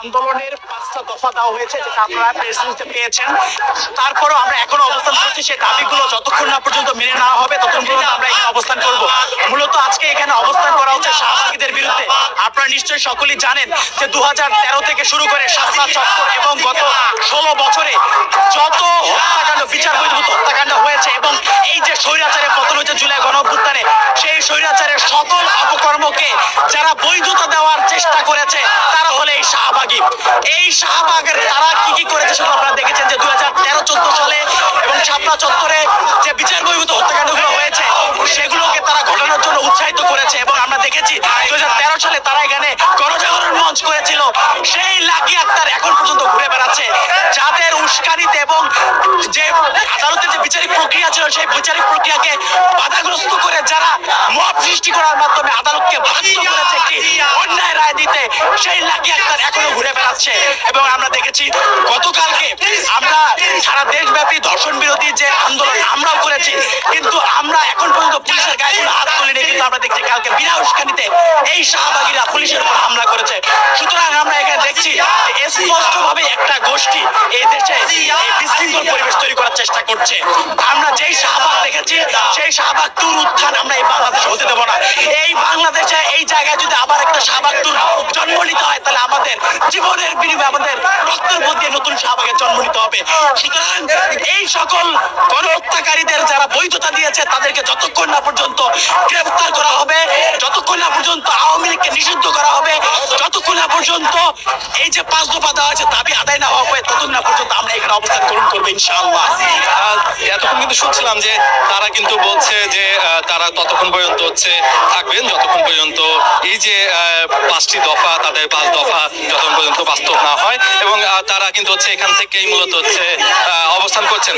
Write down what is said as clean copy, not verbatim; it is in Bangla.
আন্দোলনের 5টা দফা দেওয়া হয়েছে, যেটা আপনারা প্রেস নিউজে পেয়েছেন। তারপরও আমরা এখনো অবস্থান করছি, সেই দাবিগুলো যতক্ষণ না পর্যন্ত মেনে নেওয়া হবে ততক্ষণ পর্যন্ত আমরা এখানে অবস্থান করব। মূলত আজকে এখানে অবস্থান করা হচ্ছে শাহবাগীদের বিরুদ্ধে। আপনারা নিশ্চয়ই সকলেই জানেন যে 2013 থেকে শুরু করে শাপলা চত্বর এবং গত 16 বছরে যত হত্যাকাণ্ড, বিচার বহির্ভূত হত্যাকাণ্ড হয়েছে এবং এই যে স্বৈরাচারের পতন হয়েছে জুলাই গণঅভ্যুত্থানে, সেই স্বৈরাচারের সকল অপকর্মকে যারা বৈধতা দেওয়ার চেষ্টা করেছে তারা হলে এই শাহবাগী। এই শাহবাগের তারা কি কি করেছে সেগুলো আপনারা দেখেছেন যে 2013-14 সালে এবং শাপলা চত্বরে যে বিচার বহির্ভূত হত্যাকাণ্ডগুলো হয়েছে সেগুলোকে তারা ঘটানোর জন্য উৎসাহিত করেছে। এবং আমরা দেখেছি 2013 সালে তারা এখানে গণজাগরণ মঞ্চ করেছিল। সেই লাকি আক্তার এখন পর্যন্ত ঘুরে বেড়াচ্ছে, যাদের উস্কানিতে এবং যে আদালতের যে বিচারিক প্রক্রিয়া ছিল সেই বিচারিক প্রক্রিয়াকে বাধাগ্রস্ত করে যারা মব সৃষ্টি করার মাধ্যমে আদালতকে বাধ্য করেছে একটি অন্যায় রায় দিতে, সেই লাকি আক্তার এখনো ঘুরে বেড়াচ্ছে। এবং আমরা দেখেছি গতকালকে আমরা সারা দেশব্যাপী ধর্ষণ বিরোধী যে আন্দোলন আমরাও করেছি, কিন্তু আমরা এখন পর্যন্ত পুলিশের গায়ে কোনো হাত তুলিনি, কিন্তু আমরা দেখছি কালকে বিনা উস্কানিতে এই শাহবাগীরা পুলিশের উপর হামলা করেছে। সুতরাং আমরা এখানে দেখছি যে স্পষ্টভাবে একটা গোষ্ঠী এই দেশে এই বিশৃঙ্খল পরিবেশ তৈরি করার চেষ্টা করছে। আমরা যেই শাহবাগ দেখেছি সেই শাহবাগ তুর উত্থান আমরা এই বাংলাদেশে হতে দেবো না। এই বাংলাদেশে এই জায়গায় যদি আবার একটা শাহবাগ তুর জন্ম নিতে হয় তাহলে আমাদের জীবনের বিনিময়ে আমাদের রক্তের মধ্যে নতুন শাহবাগের জন্ম নিতে হবে। সুতরাং এই সকল গণহত্যাকারীদের যারা বৈধতা দিয়েছে তাদেরকে যতক্ষণ না পর্যন্ত গ্রেফতার করা হবে, যতক্ষণ না পর্যন্ত আওয়ামী লীগকে নিষিদ্ধ করা হবে, যতক্ষণ না পর্যন্ত এই যে 5 দফা দেওয়া আছে দাবি আদায় না হবে, ততক্ষণ না পর্যন্ত আমরা এখানে অবস্থান গ্রহণ করবো ইনশাআল্লাহ। এতক্ষণ কিন্তু শুনছিলাম যে তারা কিন্তু বলছে যে তারা ততক্ষণ পর্যন্ত থাকবেন যতক্ষণ পর্যন্ত এই যে 5টি দফা, তাদের 5 দফা যতক্ষণ পর্যন্ত বাস্তব না হয়, এবং তারা কিন্তু এখান থেকেই মূলত অবস্থান করছেন।